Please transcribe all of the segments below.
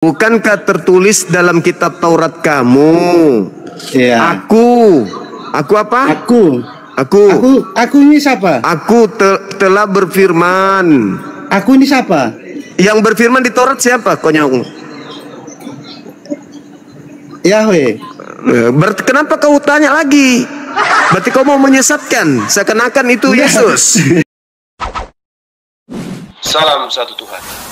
Bukankah tertulis dalam kitab Taurat kamu? Iya. Aku apa? Aku ini siapa? Aku telah berfirman. Aku ini siapa? Yang berfirman di Taurat siapa? Konyong. Yahweh. Berarti kenapa kau tanya lagi? Berarti kau mau menyesatkan, seakan-akan itu Yesus. Salam satu Tuhan.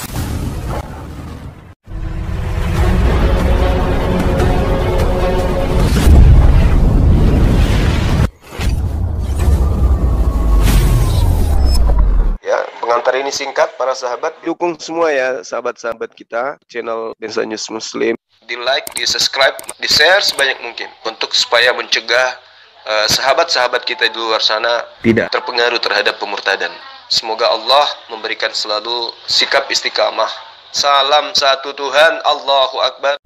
Ya, pengantar ini singkat para sahabat. Dukung semua ya sahabat-sahabat kita channel Densa News Muslim. Di like, di subscribe, di share sebanyak mungkin untuk supaya mencegah sahabat-sahabat kita di luar sana Tidak terpengaruh terhadap pemurtadan. Semoga Allah memberikan selalu sikap istiqamah. Salam satu Tuhan, Allahu Akbar.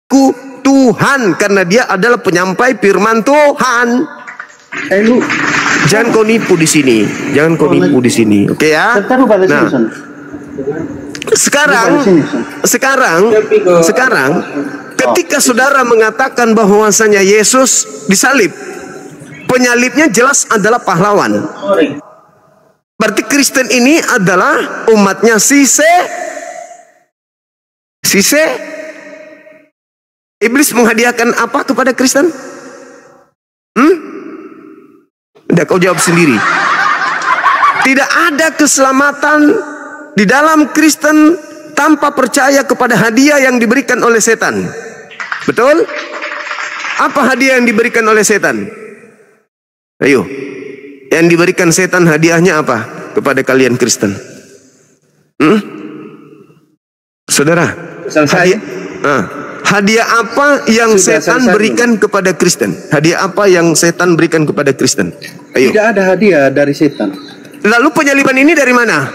Ku Tuhan karena dia adalah penyampai firman Tuhan. Lu Jangan kau nipu di sini. Jangan kau nipu di sini. Oke ya? Nah, sekarang ketika saudara mengatakan bahwasanya Yesus disalib, penyalibnya jelas adalah pahlawan. Berarti Kristen ini adalah umatnya Sise. Iblis menghadiahkan apa kepada Kristen? Udah kau jawab sendiri. Tidak ada keselamatan di dalam Kristen tanpa percaya kepada hadiah yang diberikan oleh setan. Betul? Apa hadiah yang diberikan oleh setan? Ayo. Yang diberikan setan hadiahnya apa kepada kalian Kristen? Saudara, hadiah apa yang setan berikan kepada Kristen? Hadiah apa yang setan berikan kepada Kristen? Ayo. tidak ada hadiah dari setan. Lalu penyaliban ini dari mana?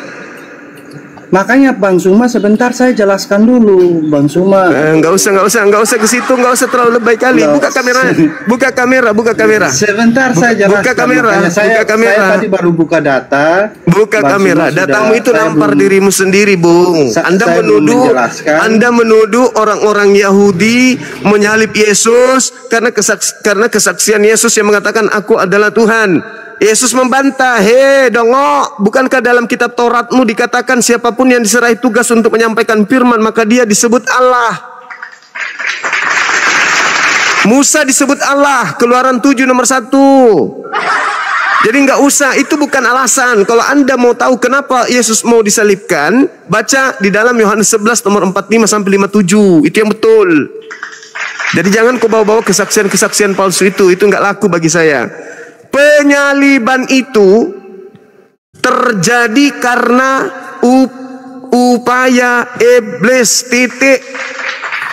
Makanya Bang Suma sebentar saya jelaskan dulu, Bang Suma. Nggak usah ke situ, nggak usah terlalu lebay kali. Buka kamera. Sebentar saya jelaskan. Buka kamera. Saya tadi baru buka data. Buka kamera. Datamu itu nampar dirimu sendiri, Bung. Anda menuduh orang-orang Yahudi menyalib Yesus karena kesaksian Yesus yang mengatakan aku adalah Tuhan. Yesus membantah, dongok, bukankah dalam kitab Tauratmu dikatakan siapapun yang diserahi tugas untuk menyampaikan firman maka dia disebut Allah. Musa disebut Allah, Keluaran 7 nomor 1. Jadi nggak usah, itu bukan alasan. Kalau Anda mau tahu kenapa Yesus mau disalibkan, baca di dalam Yohanes 11 nomor 45 sampai 57, itu yang betul. Jadi jangan kau bawa-bawa kesaksian-kesaksian palsu itu nggak laku bagi saya. Penyaliban itu terjadi karena upaya iblis,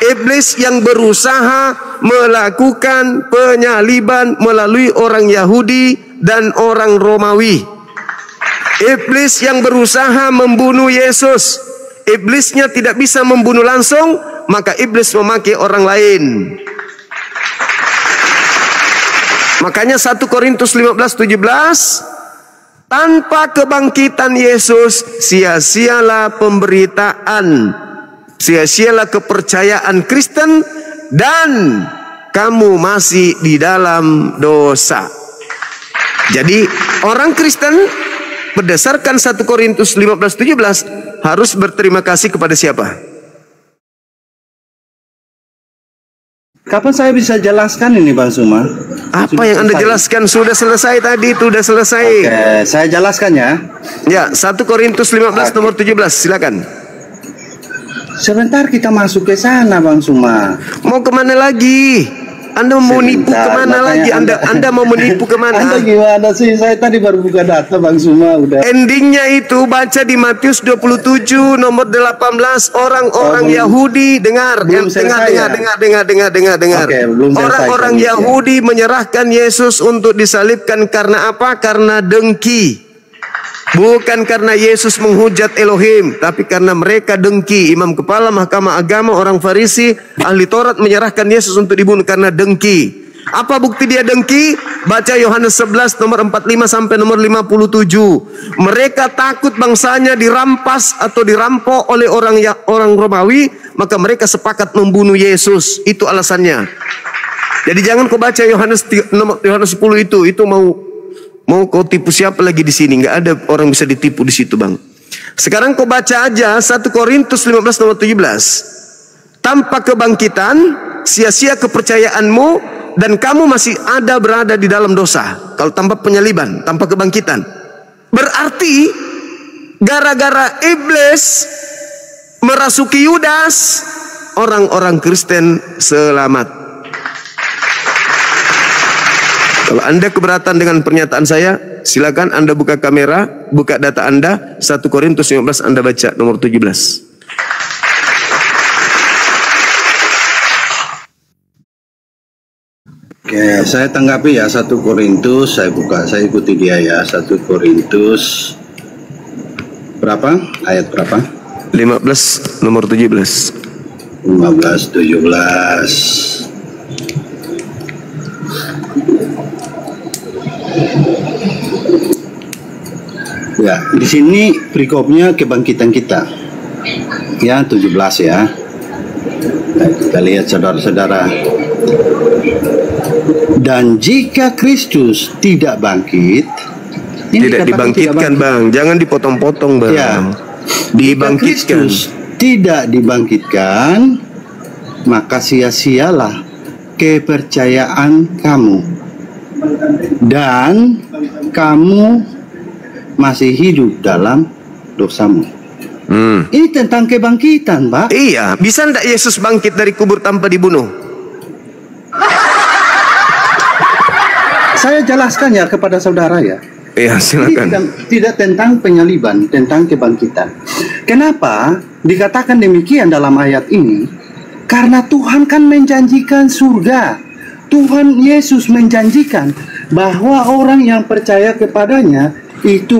iblis yang berusaha melakukan penyaliban melalui orang Yahudi dan orang Romawi. Iblis yang berusaha membunuh Yesus. Iblisnya tidak bisa membunuh langsung, maka iblis memakai orang lain. Makanya 1 Korintus 15:17, tanpa kebangkitan Yesus sia-sialah pemberitaan, sia-sialah kepercayaan Kristen, dan kamu masih di dalam dosa. Jadi orang Kristen berdasarkan 1 Korintus 15:17 harus berterima kasih kepada siapa? Kapan saya bisa jelaskan ini Bang Suma? Apa yang Anda jelaskan sudah selesai tadi, itu sudah selesai. Oke, saya jelaskan ya. Ya, 1 Korintus 15 nomor 17, silakan. Sebentar kita masuk ke sana Bang Suma. Mau kemana lagi? Anda mau menipu kemana lagi? Anda mau menipu kemana? Anda gimana sih? Saya tadi baru buka data Bang Suma udah. Endingnya itu baca di Matius 27 nomor 18, orang-orang Yahudi dengar. Orang-orang Yahudi menyerahkan Yesus untuk disalibkan karena apa? Karena dengki. Bukan karena Yesus menghujat Elohim, tapi karena mereka dengki. Imam kepala mahkamah agama, orang Farisi, ahli Taurat menyerahkan Yesus untuk dibunuh karena dengki. Apa bukti dia dengki? Baca Yohanes 11 nomor 45 sampai nomor 57. Mereka takut bangsanya dirampas atau dirampok oleh orang Romawi, maka mereka sepakat membunuh Yesus. Itu alasannya. Jadi jangan kau baca Yohanes 10 itu mau kau tipu siapa lagi di sini? Nggak ada orang bisa ditipu di situ, Bang. Sekarang kau baca aja 1 Korintus 15 nomor 17. Tanpa kebangkitan, sia-sia kepercayaanmu dan kamu masih berada di dalam dosa. Kalau tanpa penyaliban, tanpa kebangkitan, berarti gara-gara iblis merasuki Yudas, orang-orang Kristen selamat. Kalau Anda keberatan dengan pernyataan saya, silakan Anda buka kamera, buka data Anda, 1 Korintus 15 Anda baca nomor 17. Oke, saya tanggapi ya 1 Korintus, saya ikuti dia ya. 1 Korintus berapa? Ayat berapa? 15 nomor 17. 15 17. Ya, di sini perikopnya kebangkitan kita. Ya, 17 ya. Nah, kita lihat saudara-saudara. Dan jika Kristus tidak bangkit, tidak dibangkitkan, Bang. Jangan dipotong-potong, Bang. Ya. Dibangkitkan. Jika Kristus tidak dibangkitkan, maka sia-sialah kepercayaan kamu. Dan kamu masih hidup dalam dosamu. Ini tentang kebangkitan, Pak. Iya, bisa ndak Yesus bangkit dari kubur tanpa dibunuh? Saya jelaskan ya kepada saudara ya. Iya, silakan. Ini tidak tentang penyaliban, tentang kebangkitan. Kenapa dikatakan demikian dalam ayat ini? Karena Tuhan kan menjanjikan surga. Tuhan Yesus menjanjikan bahwa orang yang percaya kepadanya itu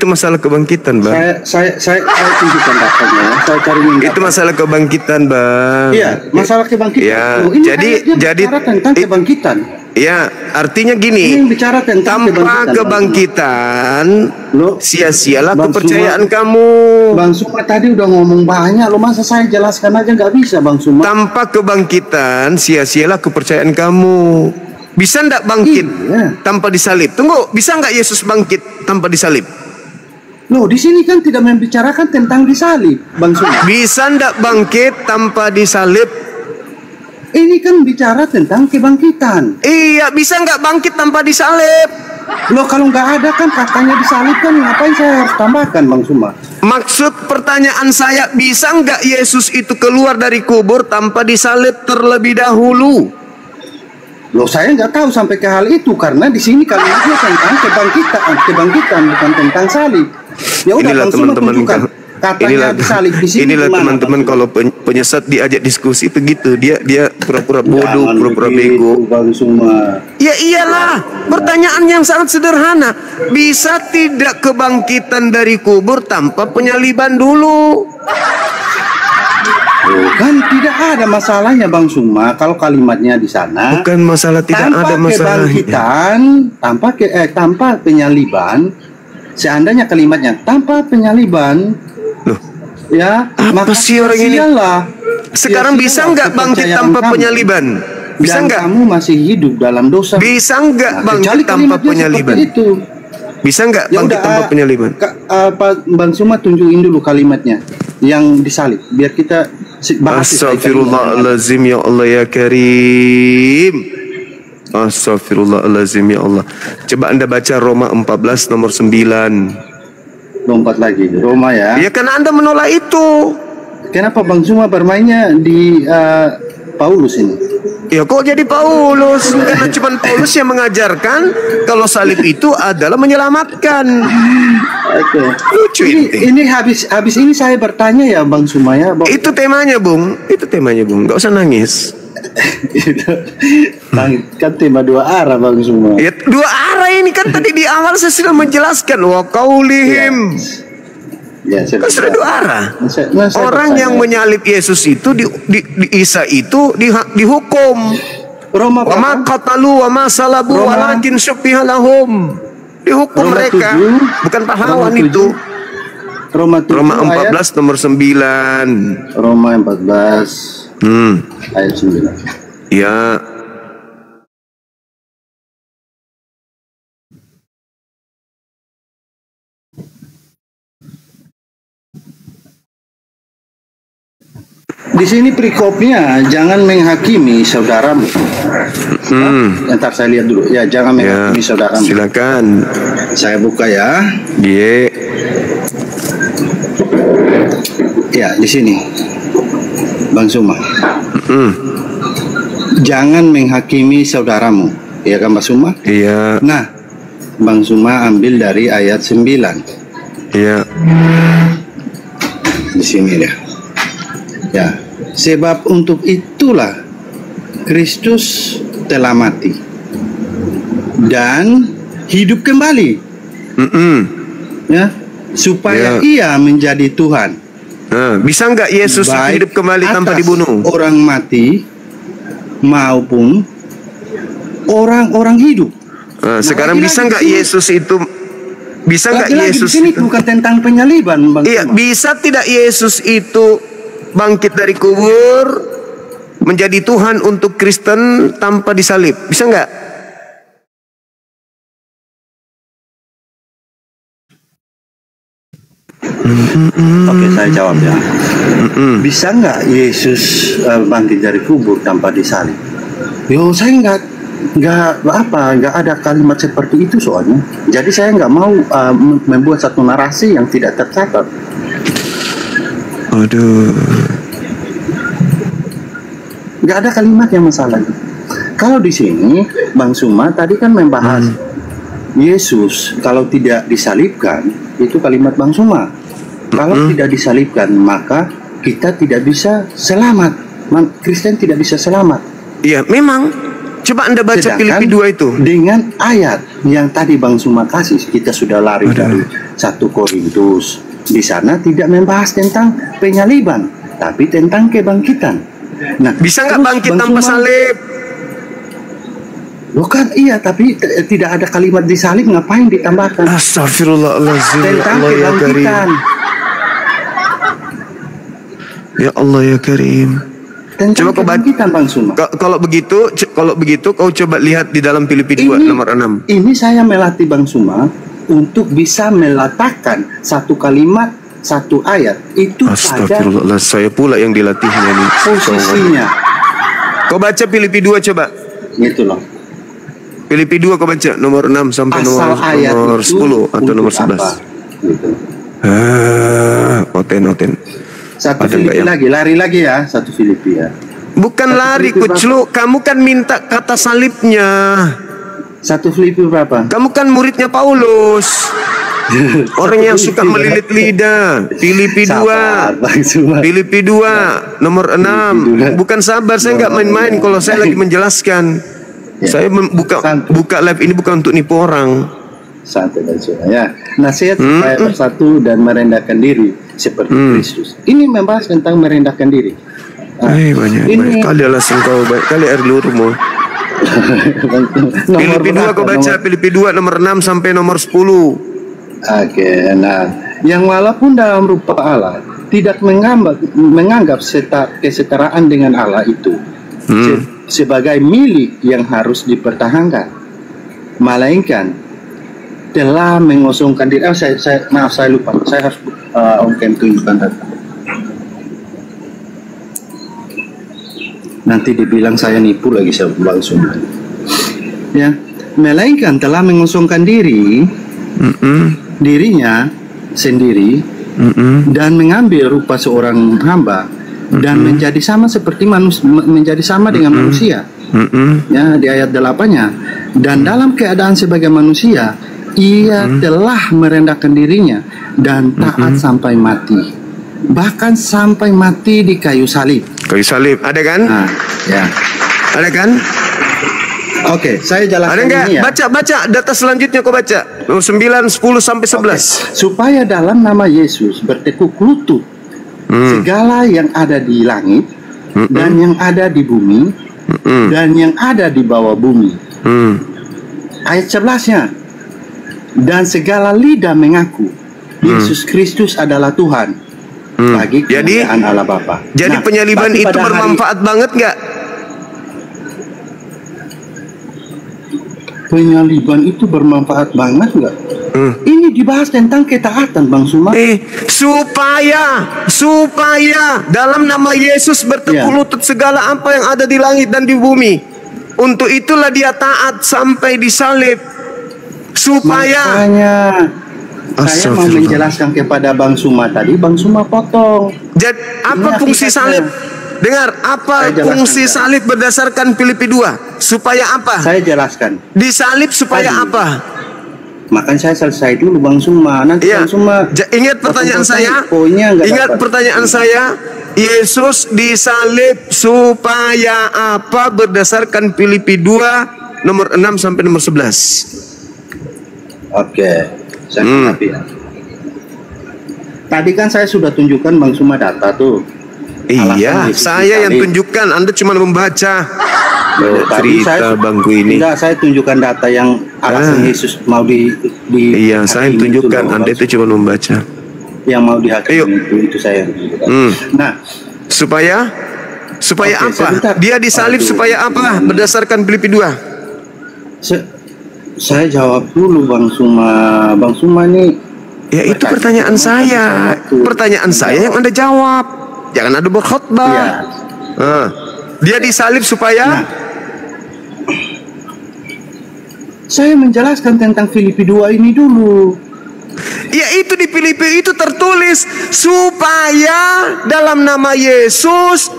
masalah kebangkitan, Bang. Saya tunjukkan datanya. Saya cari itu masalah kebangkitan, Bang. Iya, masalah kebangkitan. Ya, ini jadi bicara tentang kebangkitan. Ya, artinya gini. Ini bicara tentang tanpa kebangkitan, sia-sialah kepercayaan kamu. Bang Suma tadi udah ngomong banyak, lo masa saya jelaskan aja nggak bisa, Bang Suma? Tanpa kebangkitan, sia-sialah kepercayaan kamu. Bisa ndak bangkit tanpa disalib? Tunggu, bisa nggak Yesus bangkit tanpa disalib? Loh, di sini kan tidak membicarakan tentang disalib, Bang Suma. Bisa ndak bangkit tanpa disalib? Ini kan bicara tentang kebangkitan. Iya, bisa nggak bangkit tanpa disalib? Loh, kalau nggak ada kan katanya disalib kan, ngapain saya harus tambahkan, Bang Suma? Maksud pertanyaan saya, bisa nggak Yesus itu keluar dari kubur tanpa disalib terlebih dahulu? Loh, saya nggak tahu sampai ke hal itu karena di sini kalimatnya tentang kebangkitan bukan tentang salib. Ya udah, inilah teman-teman, katanya disalib di sini. Inilah teman-teman, kalau penyesat diajak diskusi begitu, dia pura-pura bodoh, pura-pura bego. Bang Suma. Ya iyalah, pertanyaan yang sangat sederhana. Bisa tidak kebangkitan dari kubur tanpa penyaliban dulu? Kan tidak ada masalahnya, Bang Suma, kalau kalimatnya di sana. Bukan masalah tidak ada masalah. Tanpa penyaliban, seandainya kalimatnya tanpa penyaliban, loh, ya, apa sih orang ini? Sekarang bisa nggak bangkit tanpa penyaliban? Bisa nggak? Kamu masih hidup dalam dosa. Bisa nggak bangkit tanpa penyaliban? Bisa nggak bangkit tanpa penyaliban? Bang Suma tunjukin dulu kalimatnya yang disalib, biar kita bahas. Astagfirullahalazim, ya Allah ya Karim. Astagfirullahalazim, ya Allah. Coba Anda baca Roma 14 nomor 9. Lompat lagi Roma ya. Ya, karena Anda menolak itu. Kenapa Bang Suma bermainnya di Paulus ini? Ya kok jadi Paulus? Karena cuma Paulus yang mengajarkan kalau salib itu adalah menyelamatkan. Oke. Lucu ini habis ini saya bertanya ya Bang Suma ya. Itu temanya, Bung. Itu temanya, Bung. Gak usah nangis. Kan tema dua arah, Bang Suma. Ya, dua arah ini kan tadi di awal saya sudah menjelaskan wa qaulihim. Ya, kan sudah dua arah. Orang yang menyalib Yesus itu di Isa itu dihukum. Roma Wa ma qatalu wa ma salabu walakin syubbiha lahum. Dihukum mereka, bukan pahlawan itu. Roma 14 nomor 9. Roma 14 ayat 9. Ya. Di sini perikopnya, jangan menghakimi saudaramu. Ntar saya lihat dulu. Ya, jangan menghakimi saudaramu. Silakan. Saya buka ya. Iya. Ya, di sini, Bang Suma. Jangan menghakimi saudaramu. Ya kan, Bang Suma? Iya. Nah, Bang Suma ambil dari ayat 9. Iya. Di sini dia. Ya, sebab untuk itulah Kristus telah mati dan hidup kembali, ya, supaya ia menjadi Tuhan. Bisa nggak Yesus hidup kembali tanpa dibunuh? Orang mati maupun orang-orang hidup. Sekarang bisa nggak Yesus itu? Bisa nggak Yesus ini bukan tentang penyaliban, Bang? Iya, bisa tidak Yesus itu bangkit dari kubur menjadi Tuhan untuk Kristen tanpa disalib? Bisa nggak? Oke, saya jawab ya. Bisa nggak Yesus bangkit dari kubur tanpa disalib? Yo, saya nggak ada kalimat seperti itu soalnya. Jadi saya nggak mau membuat satu narasi yang tidak tercatat. Aduh. Nggak ada kalimat yang masalah. Kalau di sini Bang Suma tadi kan membahas Yesus kalau tidak disalibkan, itu kalimat Bang Suma. Kalau tidak disalibkan maka kita tidak bisa selamat. Kristen tidak bisa selamat. Iya, memang. Coba Anda baca Filipi 2 itu. Dengan ayat yang tadi Bang Suma kasih, kita sudah lari dari 1 Korintus. Di sana tidak membahas tentang penyaliban, tapi tentang kebangkitan. Nah, bisa nggak bangkit tanpa salib? Bukan, iya, tapi tidak ada kalimat disalib, ngapain ditambahkan? Astagfirullahaladzim. Tentang kebangkitan. Ya Allah ya Karim. Tentang kebangkitan, Bang Suma. Kalau begitu kau coba lihat di dalam Filipi 2 nomor 6. Ini saya melatih Bang Suma untuk bisa meletakkan satu kalimat, satu ayat itu Astagfirullah, saya pula yang dilatihnya nih. Posisinya. Kau baca Filipi 2 coba. Gitu loh. Filipi 2 kau baca nomor 6 sampai nomor 10 atau nomor 11. Gitu. Oten. Satu Filipi lagi, lari lagi ya, satu Filipi ya. Bukan lari, kuclu. Kamu kan minta kata salibnya. Satu Filipi berapa? Kamu kan muridnya Paulus. Orang yang suka melilit lidah. Filipi 2. Filipi 2 nomor 6. Bukan sabar, saya nggak main-main kalau saya lagi menjelaskan. Saya buka live ini bukan untuk nipu orang. Santai dan ya. Nasihat supaya bersatu dan merendahkan diri seperti Kristus. Ini membahas tentang merendahkan diri. Banyak kali alasan kau, kali air lurumu. Filipi 2 kau baca, Filipi 2 nomor 6 sampai nomor 10. Oke, nah, yang walaupun dalam rupa Allah tidak menganggap kesetaraan dengan Allah itu sebagai milik yang harus dipertahankan, melainkan telah mengosongkan diri. Maaf, saya lupa. Saya harus tunjukkan data. Nanti dibilang saya nipu lagi, saya langsung. Ya, melainkan telah mengosongkan dirinya sendiri dan mengambil rupa seorang hamba dan menjadi sama seperti menjadi sama dengan manusia. Ya, di ayat 8-nya. Dan dalam keadaan sebagai manusia, ia telah merendahkan dirinya dan taat sampai mati. Bahkan sampai mati di kayu salib. Kayu salib, ada kan? Nah, ya. Ada kan? Oke, saya jelaskan. Ada enggak? Ini ya. Baca data selanjutnya kau baca. 9, 10 sampai 11. Supaya dalam nama Yesus bertekuk lutut segala yang ada di langit dan yang ada di bumi dan yang ada di bawah bumi. Ayat 11-nya, dan segala lidah mengaku Yesus Kristus adalah Tuhan bagi kemuliaan Allah Bapa. Jadi penyaliban itu bermanfaat banget nggak? Penyaliban itu bermanfaat banget nggak? Ini dibahas tentang ketaatan, Bang Suma. Supaya dalam nama Yesus bertekuk lutut segala apa yang ada di langit dan di bumi. Untuk itulah dia taat sampai disalib. Supaya. Makanya saya mau menjelaskan kepada Bang Suma tadi, Bang Suma potong. Jadi apa fungsi salib? Dengar, apa fungsi salib berdasarkan Filipi 2? Supaya apa? Saya jelaskan. Disalib supaya apa? Makanya saya selesai dulu, Bang Suma. Nanti Bang Suma ingat pertanyaan saya. Ingat pertanyaan saya. Yesus disalib supaya apa berdasarkan Filipi 2 nomor 6 sampai nomor 11. Oke, saya mengerti ya. Tadi kan saya sudah tunjukkan Bang Suma data tuh. Iya, saya yang tunjukkan, Anda cuma membaca. Cerita bangku ini. Enggak, saya tunjukkan data yang alasan Yesus mau iya, saya tunjukkan, Anda itu cuma membaca. Yang mau dihakimi itu saya. Nah, supaya apa? Sebentar. Dia disalib supaya apa? Berdasarkan Filipi 2. Saya jawab dulu, Bang Suma. Bang Suma nih. Ya itu pertanyaan saya. Pertanyaan saya yang Anda jawab. Jangan ada berkhotbah. Dia disalib supaya saya menjelaskan tentang Filipi 2 ini dulu. Ya itu di Filipi itu tertulis supaya dalam nama Yesus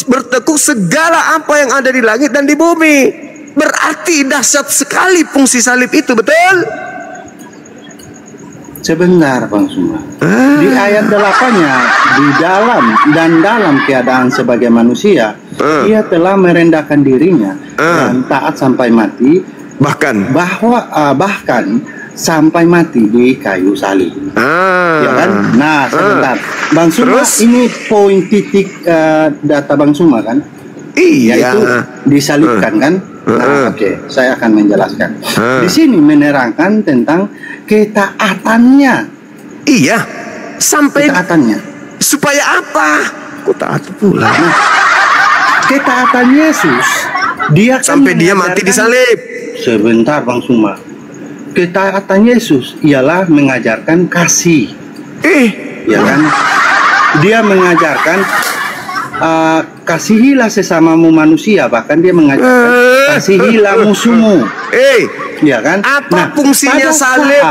bertekuk segala apa yang ada di langit dan di bumi. Berarti dahsyat sekali fungsi salib itu, betul? Sebentar, Bang Suma. Di ayat 8-nya, dalam keadaan sebagai manusia, ia telah merendahkan dirinya dan taat sampai mati, bahkan sampai mati di kayu salib. Ya kan? Nah, sebentar. Bang Suma, ini poin titik data Bang Suma kan? Iya. Yaitu disalibkan kan? Nah, oke, saya akan menjelaskan. Di sini menerangkan tentang ketaatannya. Iya, sampai ketaatannya. Supaya apa? Kok taat pula? Nah, ketaatan Yesus, dia sampai dia mati disalib. Sebentar, Bang Suma. Ketaatan Yesus ialah mengajarkan kasih. Ya kan? Dia mengajarkan kasihilah sesamamu manusia, bahkan dia mengajarkan kasihilah musuhmu. Ya kan? Apa fungsinya salib?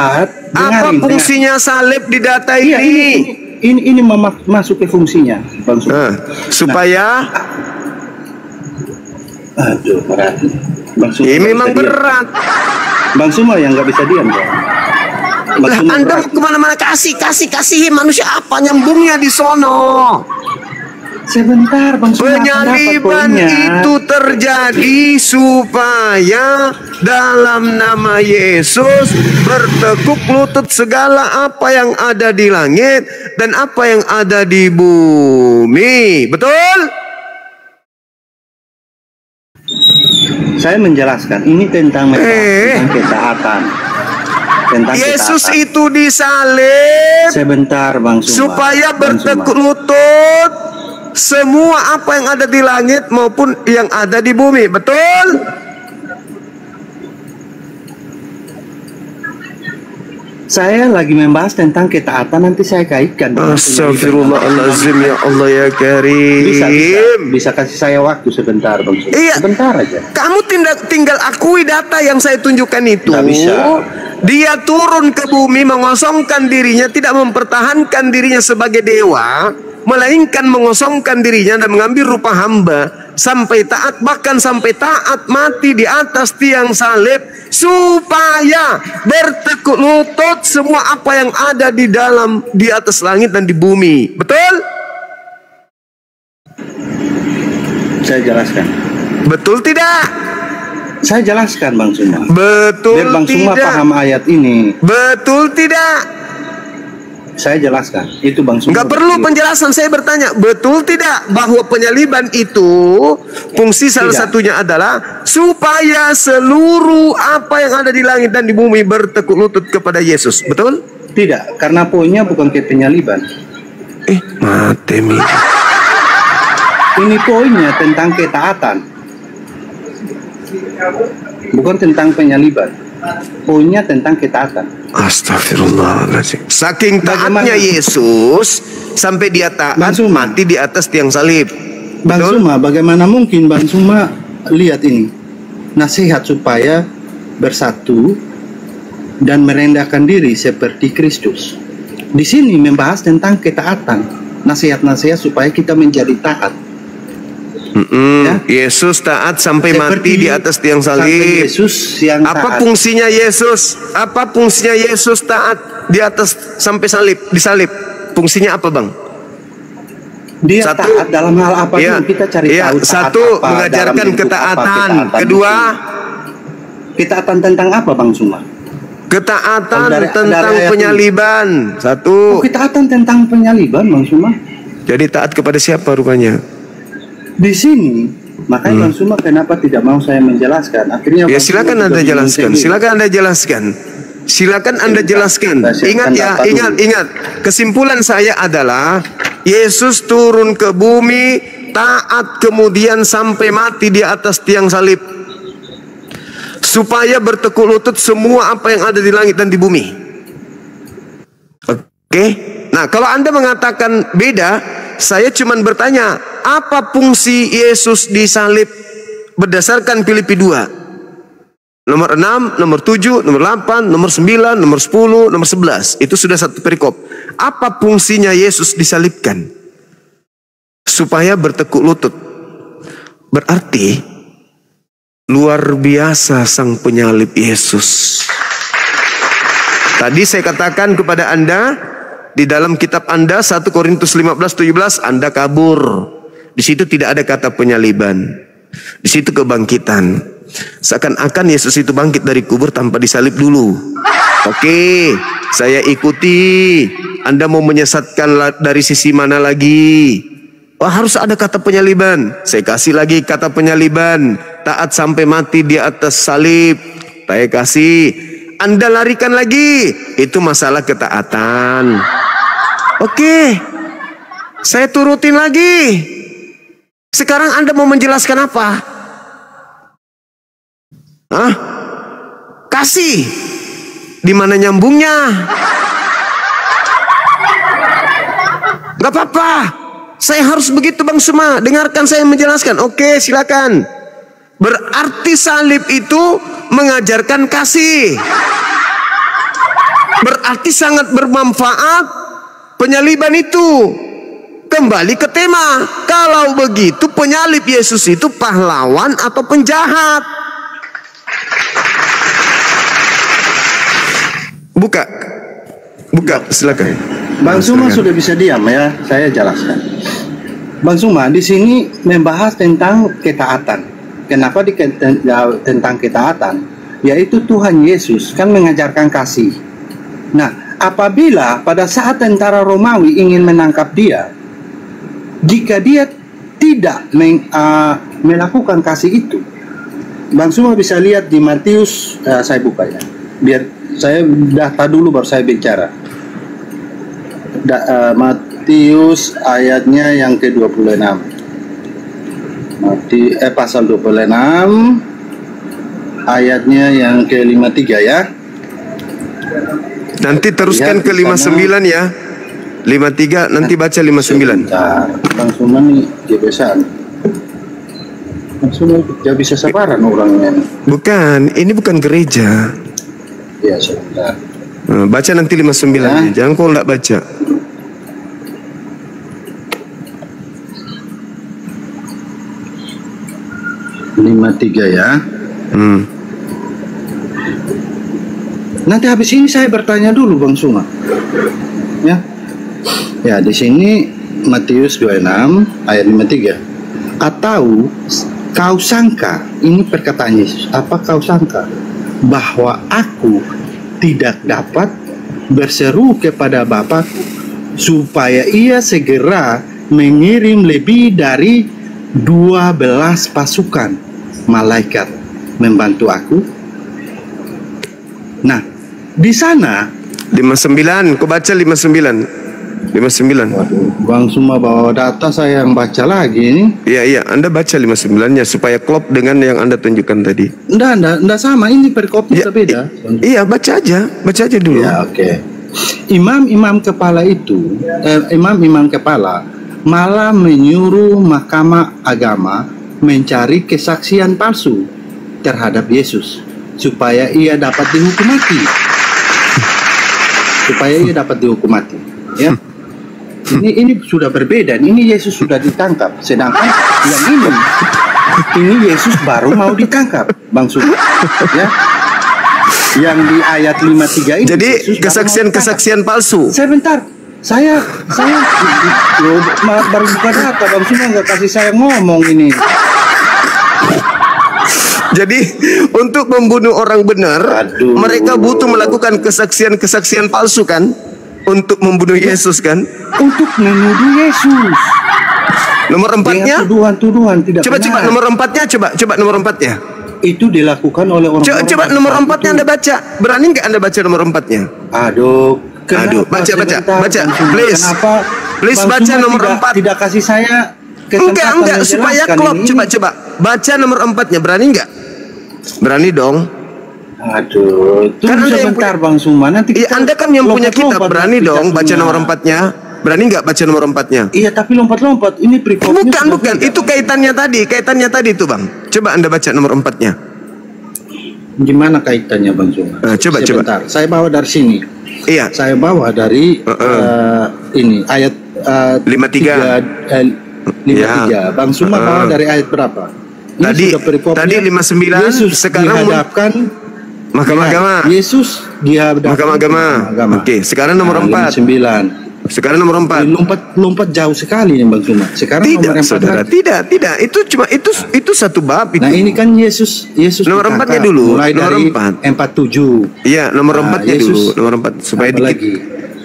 Apa fungsinya salib di data ini? Ini masuk ke fungsinya, Bang Suma. Supaya aduh, berat. Bang Suma ini memang berat. Bang Suma yang nggak bisa diam, Bang. Anda kemana-mana kasihi manusia, apa nyambungnya di sono? Sebentar, Bang Suma. Penyaliban itu terjadi supaya dalam nama Yesus bertekuk lutut segala apa yang ada di langit dan apa yang ada di bumi. Betul? Saya menjelaskan ini tentang ketaatan. Yesus itu disalib. Sebentar, Bang Suma. Supaya bertekuk lutut semua apa yang ada di langit maupun yang ada di bumi. Betul? Saya lagi membahas tentang ketaatan, nanti saya kaitkan. Astagfirullahaladzim, ya Allah ya Karim. Bisa kasih saya waktu sebentar, Bang Suma. Iya. Sebentar aja. Kamu tinggal akui data yang saya tunjukkan itu. Nggak bisa. Dia turun ke bumi, mengosongkan dirinya, tidak mempertahankan dirinya sebagai dewa, melainkan mengosongkan dirinya dan mengambil rupa hamba sampai taat, bahkan sampai taat mati di atas tiang salib, supaya bertekuk lutut semua apa yang ada di atas langit dan di bumi. Betul? Saya jelaskan. Betul tidak? Saya jelaskan, Bang Suma. Betul. Biar Bang Suma paham ayat ini. Betul tidak? saya jelaskan. Itu Bang Suma. Nggak perlu penjelasan, saya bertanya, betul tidak bahwa penyaliban itu fungsi salah satunya adalah supaya seluruh apa yang ada di langit dan di bumi bertekuk lutut kepada Yesus, betul? Tidak, karena poinnya bukan ke penyaliban. Mati mi. Ini poinnya tentang ketaatan, bukan tentang penyaliban. Poinnya tentang ketaatan. Astagfirullahaladzim. Saking taatnya Yesus sampai dia taat mati di atas tiang salib. Bang Suma, bagaimana mungkin Bang Suma lihat ini nasihat supaya bersatu dan merendahkan diri seperti Kristus. Di sini membahas tentang ketaatan, nasihat-nasihat supaya kita menjadi taat. Ya? Yesus taat sampai mati di atas tiang salib. Yesus yang apa taat. Fungsinya Yesus? Apa fungsinya Yesus taat di atas sampai salib, disalib? Fungsinya apa, Bang? Dia taat dalam hal apa yang kita cari tahu. Satu, mengajarkan ketaatan. Kedua, ketaatan tentang apa, Bang Suma? Ketaatan tentang penyaliban. Satu. Ketaatan tentang penyaliban, Bang Suma. Jadi taat kepada siapa rupanya? Di sini, makanya Bang Suma kenapa tidak mau saya menjelaskan? Akhirnya ya silakan Anda jelaskan. Silakan Anda jelaskan. Silakan Anda jelaskan. Ingat ya, ingat. Kesimpulan saya adalah Yesus turun ke bumi, taat kemudian sampai mati di atas tiang salib. Supaya bertekuk lutut semua apa yang ada di langit dan di bumi. Oke? Nah, kalau Anda mengatakan beda, saya cuma bertanya, apa fungsi Yesus disalib berdasarkan Filipi 2? Nomor 6, nomor 7, nomor 8, nomor 9, nomor 10, nomor 11. Itu sudah satu perikop. Apa fungsinya Yesus disalibkan? Supaya bertekuk lutut. Berarti luar biasa sang penyalib Yesus. Tadi saya katakan kepada Anda, di dalam kitab Anda 1 Korintus 15:17 Anda kabur. Di situ tidak ada kata penyaliban. Di situ kebangkitan. Seakan-akan Yesus itu bangkit dari kubur tanpa disalib dulu. Oke, saya ikuti. Anda mau menyesatkan dari sisi mana lagi? Oh, harus ada kata penyaliban. Saya kasih lagi kata penyaliban. Taat sampai mati di atas salib. Saya kasih. Anda larikan lagi. Itu masalah ketaatan. Oke, saya turutin lagi. Sekarang Anda mau menjelaskan apa? Hah? Kasih. Di mana nyambungnya? Gak apa-apa. Saya harus begitu Bang Suma. Dengarkan saya menjelaskan. Oke, silakan. Berarti salib itu mengajarkan kasih. Berarti sangat bermanfaat penyaliban itu. Kembali ke tema. Kalau begitu penyalib Yesus itu pahlawan atau penjahat? Buka silakan. Bang Suma sudah bisa diam ya, saya jelaskan. Bang Suma di sini membahas tentang ketaatan. Kenapa tentang ketaatan? Yaitu Tuhan Yesus kan mengajarkan kasih. Nah, apabila pada saat tentara Romawi ingin menangkap dia, jika dia tidak melakukan kasih itu, Bang Suma bisa lihat di Matius, saya buka ya, biar saya data dulu baru saya bicara. Matius ayatnya yang ke-26. Pasal 26 ayatnya yang ke-53 ya. Nanti teruskan ke 59 ya. 53 nanti baca 59. Bang Suma nih kebiasaan. Bang Suma dia bisa sabaran orangnya. Bukan, ini bukan gereja. Ya, sebentar. Baca nanti 59 ya. Jangan kau enggak baca. Tiga ya. Nanti habis ini saya bertanya dulu Bang Suma. Ya. Ya, di sini Matius 26 ayat 53. Atau kau sangka, ini perkataan Yesus, apa kau sangka bahwa aku tidak dapat berseru kepada Bapakku supaya ia segera mengirim lebih dari 12 pasukan malaikat membantu aku. Nah, di sana 59, kau baca 59. 59. Waduh, Bang Suma bawa data, saya yang baca lagi ini. Iya, Anda baca 59-nya supaya klop dengan yang Anda tunjukkan tadi. Enggak sama, ini perikopnya beda. Iya, baca aja dulu. Ya, oke. Imam-imam kepala itu, imam-imam kepala malah menyuruh mahkamah agama mencari kesaksian palsu terhadap Yesus supaya ia dapat dihukum mati. Ya. Ini sudah berbeda. Ini Yesus sudah ditangkap, sedangkan yang ini Yesus baru mau ditangkap, Bang Suma. Ya. Yang di ayat 53 ini. Jadi kesaksian palsu. Sebentar. Saya baru buka data, Bang Suma nggak kasih saya ngomong ini. Jadi untuk membunuh orang benar, mereka butuh melakukan kesaksian palsu kan? Untuk membunuh Yesus kan? Untuk menuduh Yesus. Nomor 4-nya? Tuduhan tidak coba nomor 4-nya, coba nomor 4-nya. Itu dilakukan oleh orang. Coba nomor 4-nya Anda baca. Berani nggak Anda baca nomor 4-nya? Aduh, baca. Please. Kenapa? Please baca nomor 4. Tidak kasih saya kesempatan. Enggak, supaya klop. Coba. Baca nomor 4-nya. Berani nggak? Berani dong. Aduh, tunggu sebentar Bang Suma, nanti Anda kan yang punya kitab, berani dong baca nomor 4-nya. Berani nggak baca nomor 4-nya? Iya, tapi lompat-lompat. Ini bukan. Itu kaitannya tadi itu Bang. Coba Anda baca nomor 4-nya. Gimana kaitannya Bang Suma? Coba. Saya bawa dari sini. Iya. Saya bawa dari ini ayat 53. Bang Suma bawa dari ayat berapa? Tadi 59. Yesus sekarang dihadapkan Mahkamah Agama. Yesus dihadapkan Mahkamah Agama. Oke, sekarang nomor 4. 59. Sekarang nomor 4. Lompat jauh sekali nih Bang Suma. Sekarang tidak, nomor 4. Saudara, tidak. Itu cuma itu satu bab itu. Nah, ini kan Yesus nomor 4-nya dulu. Mulai nomor dari 47. Iya, nomor 4-nya dulu. Nomor 4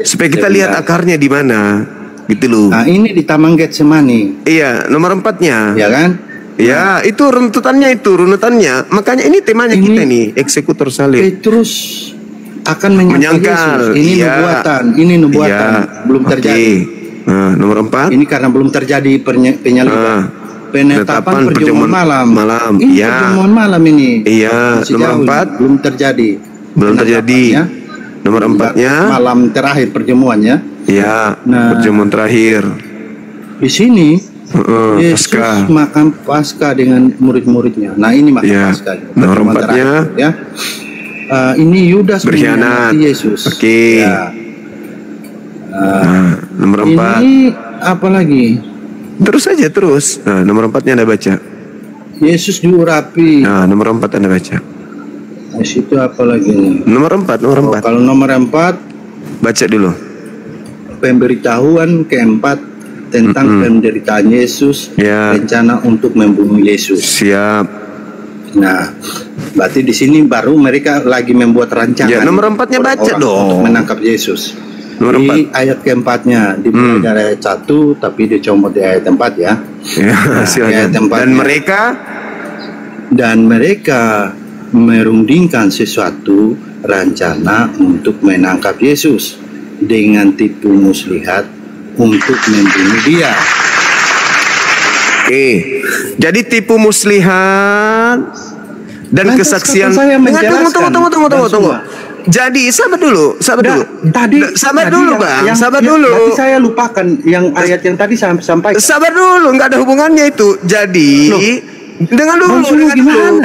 supaya kita lihat akarnya di mana. Gitu loh. Nah, ini di Taman Getsemani. Iya, nomor 4-nya. Ya kan? Ya, itu runutannya. Makanya ini temanya kita nih, eksekutor salib. Petrus akan menyangkal Yesus. Ini nubuatan, belum terjadi. Nah, nomor 4. Ini karena belum terjadi penyaliban. Penetapan perjamuan malam. Ini perjamuan malam ini. Iya, nomor 4 belum terjadi. Nomor 4-nya malam terakhir perjamuannya. Iya, perjamuan terakhir. Di sini Yesus Paskah. makan Paskah dengan murid-muridnya. Nah, ini makan Paskah. Nomor 4-nya ya. Ini Yudas berkhianat Yesus. Oke. Ya. Nomor 4. Ini apa lagi? Terus. Nah, nomor 4-nya Anda baca. Yesus diurapi. Nah, nomor 4 Anda baca. Di situ apa lagi nih? Nomor 4. Kalau nomor 4 baca dulu. Pemberitahuan keempat tentang penderitaan Yesus, rencana untuk membunuh Yesus. Siap. Nah, berarti di sini baru mereka lagi membuat rancangan. Ya, nomor 4-nya baca dong. Untuk menangkap Yesus. Nomor di 4. Ayat keempatnya dimulai dari ayat 1, tapi dicomot di ayat 4 ya. Ayat 4 dan mereka merundingkan sesuatu rencana untuk menangkap Yesus dengan tipu muslihat untuk membunuh dia. Oke. Jadi tipu muslihat dan kesaksian. Tunggu. Jadi sabar dulu. Sabar dulu, Bang. Tadi saya lupakan yang ayat yang tadi saya sampaikan. Sabar dulu, nggak ada hubungannya itu. Jadi dengar dulu.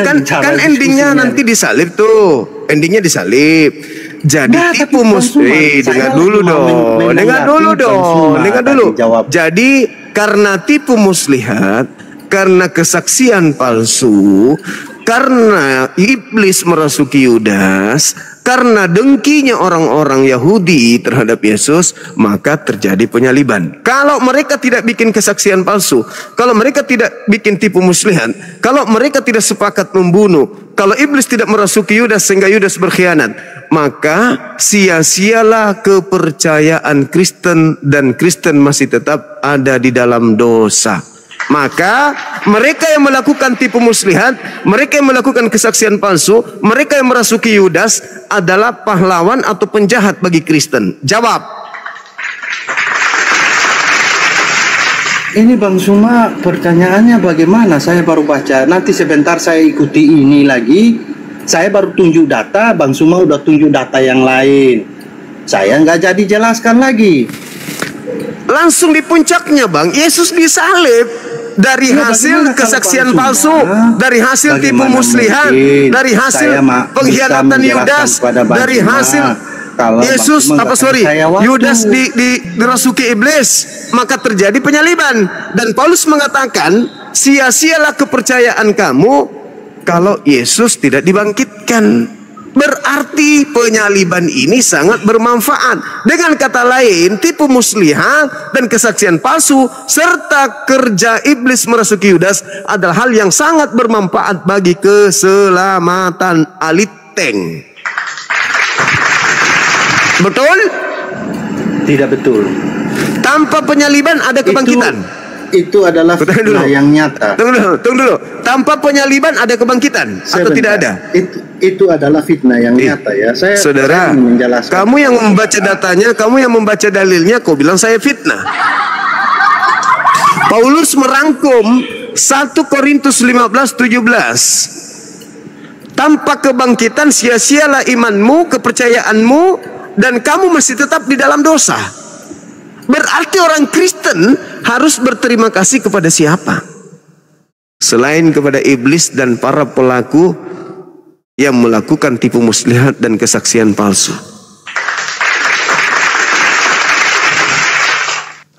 Kan endingnya nanti disalib tuh. Endingnya disalib. Jadi tipu muslihat. Dengar dulu. Jadi karena tipu muslihat, karena kesaksian palsu, karena iblis merasuki Yudas, Karena dengkinya orang-orang Yahudi terhadap Yesus, maka terjadi penyaliban. Kalau mereka tidak bikin kesaksian palsu, kalau mereka tidak bikin tipu muslihat, kalau mereka tidak sepakat membunuh, kalau iblis tidak merasuki Yudas sehingga Yudas berkhianat, maka sia-sialah kepercayaan Kristen dan Kristen masih tetap ada di dalam dosa. Maka mereka yang melakukan tipu muslihat, mereka yang melakukan kesaksian palsu, mereka yang merasuki Yudas adalah pahlawan atau penjahat bagi Kristen. Jawab. Ini Bang Suma, pertanyaannya bagaimana? Saya baru baca. Nanti sebentar saya ikuti ini lagi. Saya baru tunjuk data, Bang Suma udah tunjuk data yang lain. Saya nggak jadi jelaskan lagi. Langsung di puncaknya, Bang, Yesus disalib. Dari hasil kesaksian palsu, dari hasil tipu muslihat, dari hasil pengkhianatan Yudas, dari hasil Yesus Yudas dirasuki iblis, maka terjadi penyaliban. Dan Paulus mengatakan, sia-sialah kepercayaan kamu kalau Yesus tidak dibangkitkan. Berarti penyaliban ini sangat bermanfaat. Dengan kata lain, tipu muslihat dan kesaksian palsu serta kerja iblis merasuki Yudas adalah hal yang sangat bermanfaat bagi keselamatan aliteng. Betul? Tidak betul. Tanpa penyaliban ada kebangkitan. Itu adalah fitnah yang nyata. Tunggu dulu. Tanpa penyaliban ada kebangkitan atau tidak ada? Itu adalah fitnah yang nyata ya. Saudara, menjelaskan. Kamu yang membaca datanya, kamu yang membaca dalilnya, kau bilang saya fitnah. Paulus merangkum 1 Korintus 15:17. Tanpa kebangkitan sia-sialah imanmu, kepercayaanmu, dan kamu masih tetap di dalam dosa. Berarti orang Kristen harus berterima kasih kepada siapa? Selain kepada iblis dan para pelaku yang melakukan tipu muslihat dan kesaksian palsu.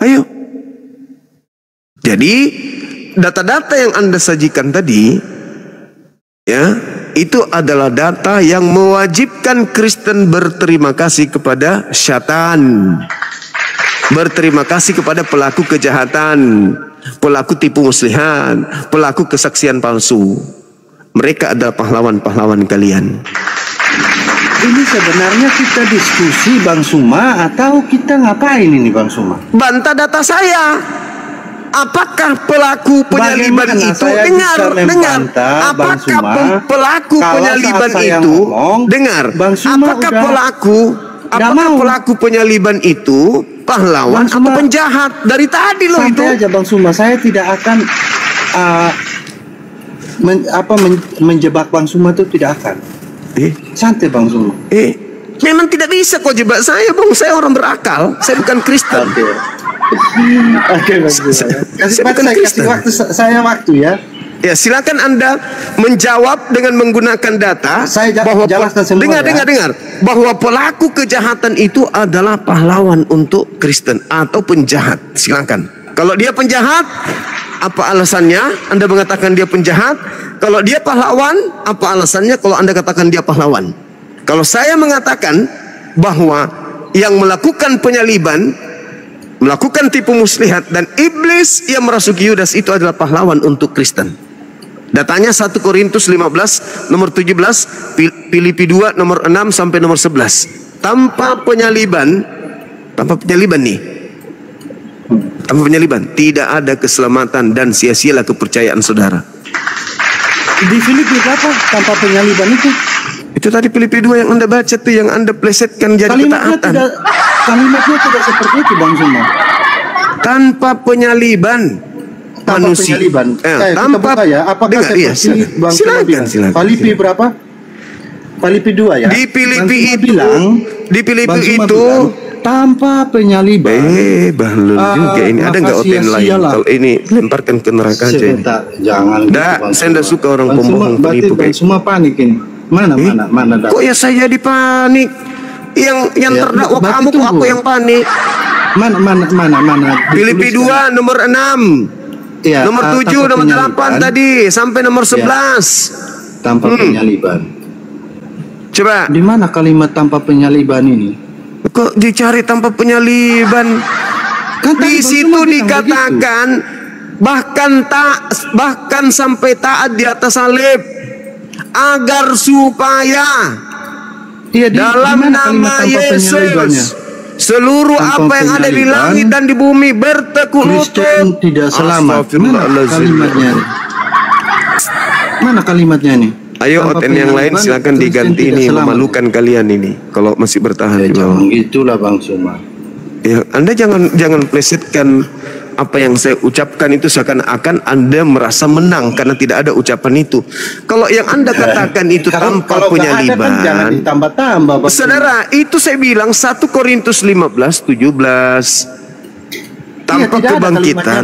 Ayo. Jadi data-data yang Anda sajikan tadi, ya, itu adalah data yang mewajibkan Kristen berterima kasih kepada syaitan. Berterima kasih kepada pelaku kejahatan, pelaku tipu muslihat, pelaku kesaksian palsu. Mereka adalah pahlawan-pahlawan kalian. Ini sebenarnya kita diskusi Bang Suma atau kita ngapain ini Bang Suma? Bantah data saya. Apakah pelaku penyaliban itu dengar? Apakah pelaku penyaliban itu dengar? Apakah pelaku penyaliban itu pahlawan atau penjahat? Dari tadi loh itu. Santai aja Bang Suma, saya tidak akan menjebak Bang Suma, itu tidak akan. Santai Bang Suma. Memang tidak bisa kok jebak saya, Bang. Saya orang berakal. Saya bukan Kristen. Oke, Bang Suma. Kasih waktu saya ya. Ya, silakan Anda menjawab dengan menggunakan data bahwa dengar bahwa pelaku kejahatan itu adalah pahlawan untuk Kristen atau penjahat. Silakan. Kalau dia penjahat, apa alasannya Anda mengatakan dia penjahat? Kalau dia pahlawan, apa alasannya kalau Anda katakan dia pahlawan? Kalau saya mengatakan bahwa yang melakukan penyaliban, melakukan tipu muslihat dan iblis yang merasuki Yudas itu adalah pahlawan untuk Kristen. Datanya 1 Korintus 15 nomor 17, Filipi 2 nomor 6 sampai nomor 11. Tanpa penyaliban nih. Tanpa penyaliban tidak ada keselamatan dan sia-sialah kepercayaan saudara. Di Filipi berapa tanpa penyaliban itu? Itu tadi Filipi 2 yang Anda baca tuh, yang Anda plesetkan jadi ketaatan. Kalimatnya tidak seperti itu Bang Suma. Tanpa penyaliban manusia. Tanpa ya. Apakah seperti Bang Suma bilang? Filipi berapa? Filipi 2 ya. Di Filipi itu tanpa penyaliban. Bahlul juga ini. Ada nggak OTN lain? Kalau ini lemparkan ke neraka aja ini. Jangan. Saya tidak suka orang pembohong penipu kayak. Semua panik ini. Mana. Kok ya saya dipanik? Yang terdakwa kamu, kok aku yang panik? Mana? Filipi 2 nomor 6. Ya, nomor 7, nomor 8 tadi sampai nomor 11. Tanpa penyaliban. Coba. Di mana kalimat tanpa penyaliban ini? Kok dicari tanpa penyaliban? Kan Di situ dikatakan bahkan sampai taat di atas salib agar supaya dalam nama Yesus seluruh apa yang ada di langit dan di bumi bertekuk lutut. Tidak selamat. Mana kalimatnya? Mana kalimatnya nih? Ayo OTN yang lain silakan diganti, ini memalukan kalian ini kalau masih bertahan. Jangan gitulah Bang Suma. Ya, Anda jangan plesetkan apa yang saya ucapkan itu seakan-akan Anda merasa menang karena tidak ada ucapan itu. Kalau yang Anda katakan itu tanpa penyaliban, kan jangan ditambah-tambah. Saudara, itu saya bilang 1 Korintus 15:17. Tanpa kebangkitan.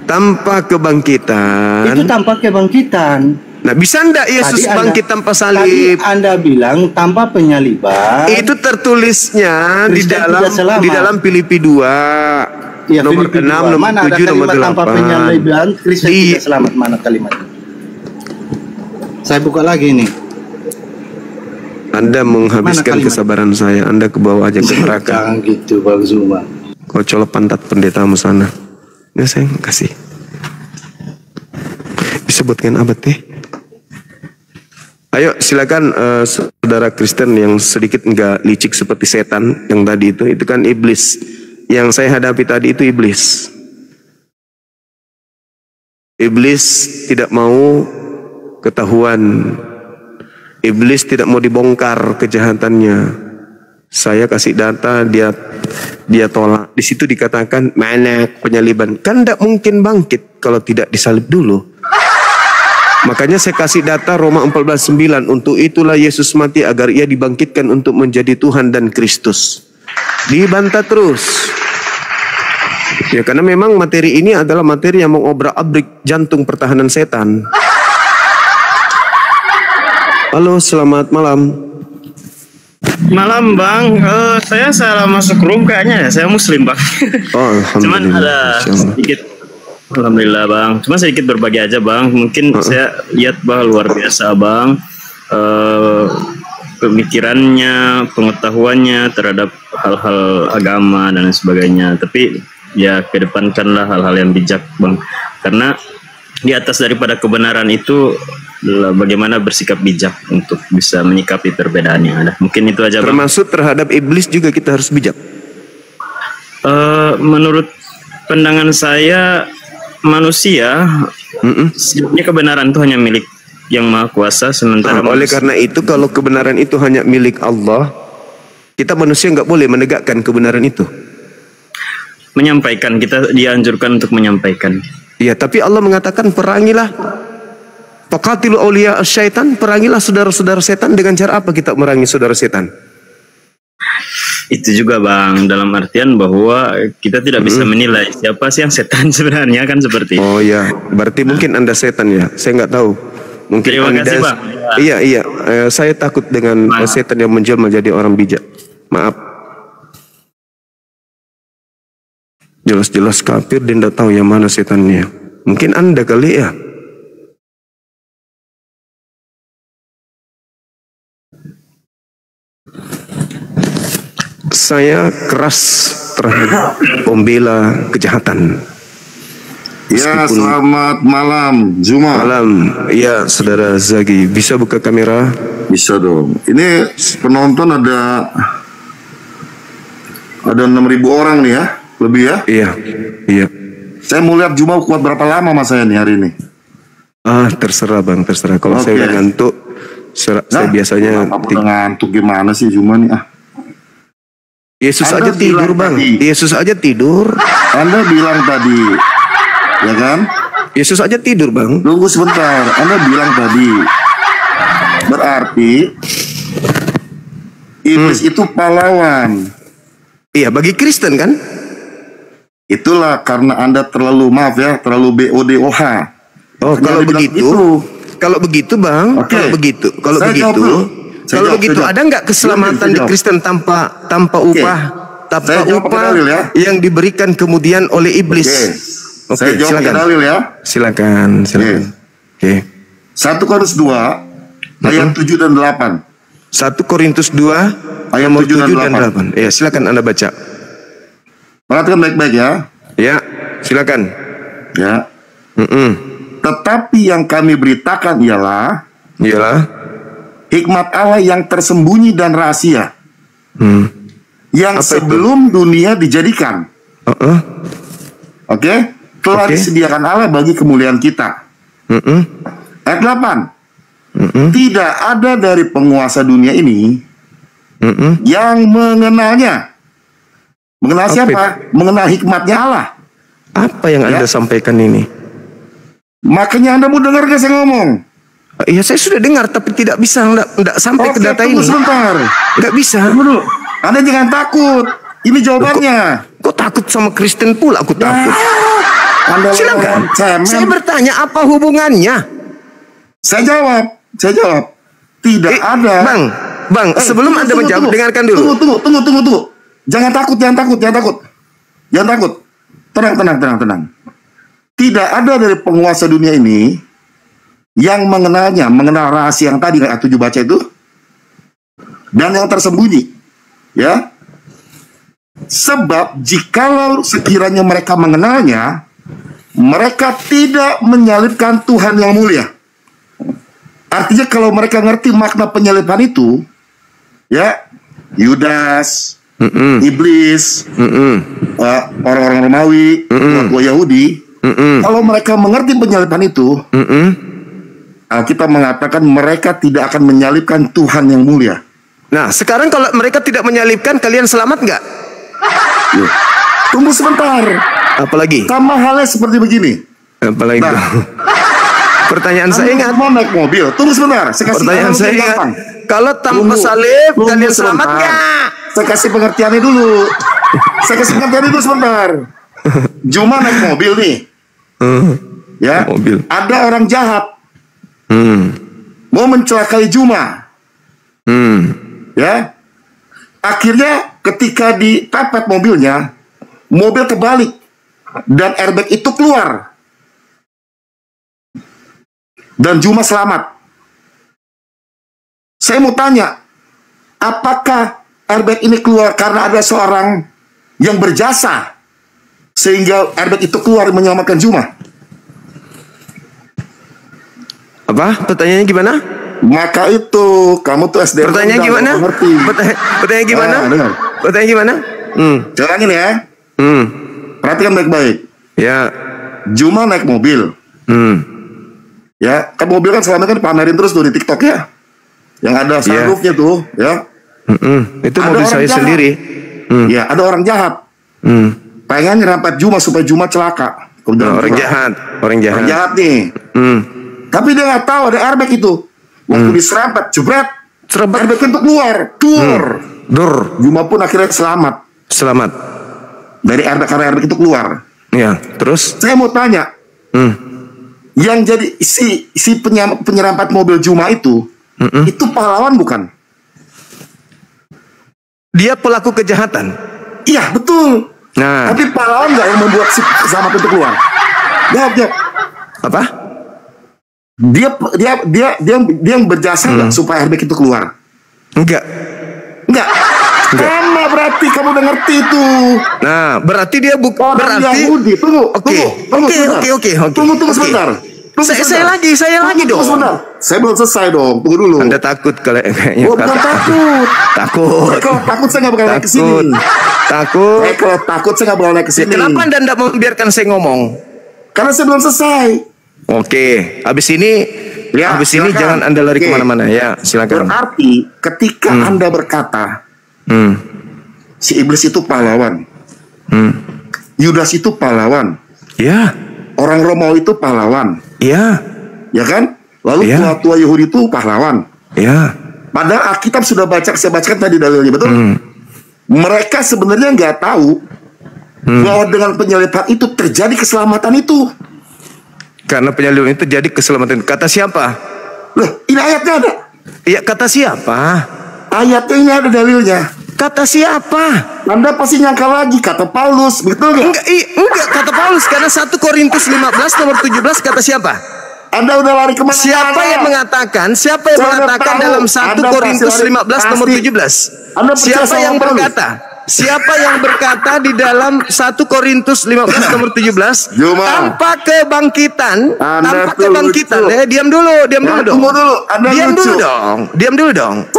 Tanpa kebangkitan. Itu tanpa kebangkitan. Nah, bisa enggak Yesus bangkit tanpa salib? Tadi Anda bilang tanpa penyaliban. Itu tertulisnya di dalam Filipi 2. Ya, nomor 6, nomor 7, nomor 8. Tanpa penyaliban Kristen tidak selamat. Mana kalimatnya? Saya buka lagi nih. Anda menghabiskan kesabaran saya. Anda ke bawah aja ke neraka. Jangan gitu Bang Zuma. Kau colok pantat pendetamu sana. Ya saya kasih. Disebutkan abad deh. Ayo silakan saudara Kristen yang sedikit enggak licik seperti setan yang tadi itu kan iblis. Yang saya hadapi tadi itu iblis. Iblis tidak mau ketahuan. Iblis tidak mau dibongkar kejahatannya. Saya kasih data, dia tolak. Di situ dikatakan mana penyaliban. Kan tidak mungkin bangkit kalau tidak disalib dulu. Makanya saya kasih data Roma 14:9. Untuk itulah Yesus mati agar ia dibangkitkan untuk menjadi Tuhan dan Kristus. Dibantah terus. Ya karena memang materi ini adalah materi yang mengobrak-abrik jantung pertahanan setan. Halo, selamat malam. Malam Bang, saya salah masuk room kayaknya ya, saya Muslim Bang. Oh, alhamdulillah. Cuman ada sedikit, alhamdulillah Bang. Cuma sedikit berbagi aja Bang. Mungkin saya lihat Bang luar biasa Bang. Pemikirannya, pengetahuannya terhadap hal-hal agama dan sebagainya. Tapi ya kedepankanlah hal-hal yang bijak Bang. Karena di atas daripada kebenaran itu bagaimana bersikap bijak untuk bisa menyikapi perbedaan yang ada. Mungkin itu aja Bang. Termasuk terhadap iblis juga kita harus bijak. Menurut pandangan saya manusia sebenarnya kebenaran itu hanya milik yang Maha Kuasa, sementara oleh karena itu kalau kebenaran itu hanya milik Allah, kita manusia nggak boleh menegakkan kebenaran itu. Menyampaikan, kita dianjurkan untuk menyampaikan. Iya, tapi Allah mengatakan perangilah. Faqatilu awliya syaitan, perangilah saudara-saudara setan. Dengan cara apa kita merangi saudara setan? Itu juga Bang, dalam artian bahwa kita tidak bisa menilai siapa sih yang setan sebenarnya, kan seperti itu. Oh ya, berarti mungkin Anda setan ya, saya nggak tahu. Mungkin terima Anda kasih, Bang. Iya, saya takut dengan setan yang menjelma jadi orang bijak. Maaf. Jelas-jelas kafir dan tidak tahu yang mana setannya. Mungkin Anda kali ya. Saya keras terhadap pembela kejahatan. Ya, selamat malam, Zuma. Malam, ya saudara Zagi. Bisa buka kamera? Bisa dong. Ini penonton ada 6.000 orang nih ya, lebih ya? Iya. Saya mau lihat Zuma kuat berapa lama mas saya nih hari ini. Terserah Bang, terserah. Kalau saya udah ngantuk, saya biasanya ngantuk gimana sih Zuma nih Yesus aja tidur Bang. Yesus aja tidur. Anda bilang tadi, ya kan? Yesus aja tidur Bang. Tunggu sebentar. Anda bilang tadi, berarti iblis itu pahlawan. Iya, bagi Kristen kan? Itulah karena Anda terlalu, maaf ya, terlalu BODOH. Oh, kalau begitu Bang, kalau begitu ada nggak keselamatan di Kristen tanpa upah, yang diberikan kemudian oleh iblis? Saya jawab dalil ya. Silakan. 1 Korintus 2 ayat 7 dan 8. 1 Korintus 2 ayat nomor 7 dan 8. Ya, silakan Anda baca. Perhatikan baik-baik ya. Ya, silakan. Ya. Tetapi yang kami beritakan ialah hikmat Allah yang tersembunyi dan rahasia, yang Apa sebelum dunia dijadikan, telah disediakan Allah bagi kemuliaan kita. Ayat 8. Tidak ada dari penguasa dunia ini yang mengenalnya. Mengenal siapa? Mengenal hikmatnya Allah. Apa yang Anda sampaikan ini? Makanya Anda mau dengar gak saya ngomong? Ya, saya sudah dengar, tapi tidak bisa, enggak sampai ke data ini. Sebentar. Enggak bisa. Tunggu. Anda jangan takut. Ini jawabannya. Kok takut sama Kristen pula? Aku takut. Anda silakan. Saya bertanya, apa hubungannya? Saya jawab. Tidak ada. Bang, sebelum Anda menjawab, dengarkan dulu. Tunggu. Jangan takut. Tenang. Tidak ada dari penguasa dunia ini yang mengenal rahasia yang tadi ayat 7 baca itu, dan yang tersembunyi. Ya. Sebab jikalau sekiranya mereka mengenalnya, mereka tidak menyalibkan Tuhan yang mulia. Artinya kalau mereka ngerti makna penyaliban itu, ya, Yudas, iblis, orang-orang Romawi, tua Yahudi, kalau mereka mengerti penyaliban itu, kita mengatakan mereka tidak akan menyalibkan Tuhan yang mulia. Nah, sekarang kalau mereka tidak menyalibkan, kalian selamat nggak? Tunggu sebentar. Apalagi? Sama halnya seperti begini. Apalagi? Pertanyaan saya ingat. Mau naik mobil. Tunggu sebentar. Pertanyaan saya ingat. Kalau tanpa salib, kalian selamat nggak? Saya kasih pengertiannya dulu. Sebentar. Juma naik mobil nih. Ya. Mobil. Ada orang jahat. Mau mencelakai Juma. Ya. Akhirnya ketika dipepet mobilnya, mobil terbalik dan airbag itu keluar. Dan Juma selamat. Saya mau tanya, apakah airbag ini keluar karena ada seorang yang berjasa sehingga airbag itu keluar menyelamatkan Juma? Apa? Pertanyaannya gimana? Maka itu kamu tuh SD. Pertanyaan gimana? Pertanyaan gimana? Pertanyaan gimana? Jalangin ya. Perhatikan baik-baik. Ya. Juma naik mobil. Ya, kan mobil kan selama kan dipamerin terus tuh di TikTok ya. Yang ada sunroofnya tuh, ya. Itu ada mobil saya sendiri. Ya, ada orang jahat. Pengen nyerempet Juma supaya Juma celaka. Orang jahat nih. Tapi dia nggak tahu ada airbag itu. Waktu diserempet, jebret, airbag itu keluar, Juma pun akhirnya selamat. Dari airbag, karena airbag itu keluar. Ya, terus? Saya mau tanya, yang jadi si penyerempet mobil Juma itu pahlawan bukan? Dia pelaku kejahatan. Iya, betul. Nah, tapi pahlawan nggak yang membuat si selamat itu keluar? Jawab. Apa? Dia yang berjasa nggak supaya airbag itu keluar? Enggak. Sama berarti kamu udah ngerti itu. Nah, berarti dia orang Yahudi. Tunggu sebentar. Saya lagi dong. Sebentar. Saya belum selesai dong. Tunggu dulu. Anda takut kayaknya. Bukan takut. Takut. Takut saya nggak bakal naik ke sini. Takut. Kalau takut saya nggak bakal naik ke sini. Kenapa Anda tidak membiarkan saya ngomong? Karena saya belum selesai. Oke, habis ini jangan Anda lari kemana-mana. Ya, silakan. Berarti ketika Anda berkata, si iblis itu pahlawan, Yudas itu pahlawan, ya. Orang Romawi itu pahlawan, ya kan? Lalu tua Yahudi itu pahlawan, ya. Padahal Alkitab sudah saya bacakan tadi dalilnya, betul? Mereka sebenarnya nggak tahu bahwa dengan penyaliban itu terjadi keselamatan itu. Karena penyaliban itu jadi keselamatan. Kata siapa? Loh, ini ayatnya ada. Iya, kata siapa? Ayatnya ini ada dalilnya. Kata siapa? Anda pasti nyangka lagi kata Paulus, betul nggak? Enggak kata Paulus, karena 1 Korintus 15 nomor 17 kata siapa? Anda udah lari kemana? Siapa yang mengatakan? Siapa yang mengatakan dalam 1 Korintus 15 nomor 17? Siapa yang berkata? Siapa yang berkata di dalam 1 Korintus 15 nomor 17 tanpa kebangkitan, diam dulu dong. Diam dulu dong.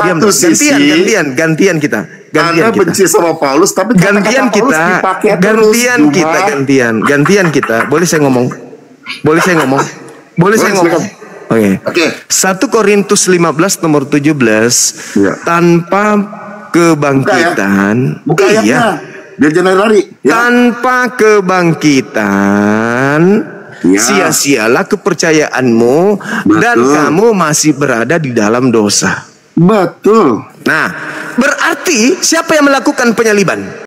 Gantian kita. Anda benci sama Paulus, tapi gantian kita. Boleh saya ngomong? Oke. 1 Korintus 15 nomor 17 tanpa kebangkitan. Buka ayatnya. Biar jangan lari. Tanpa kebangkitan, sia-sialah kepercayaanmu dan kamu masih berada di dalam dosa. Betul. Nah, berarti siapa yang melakukan penyaliban?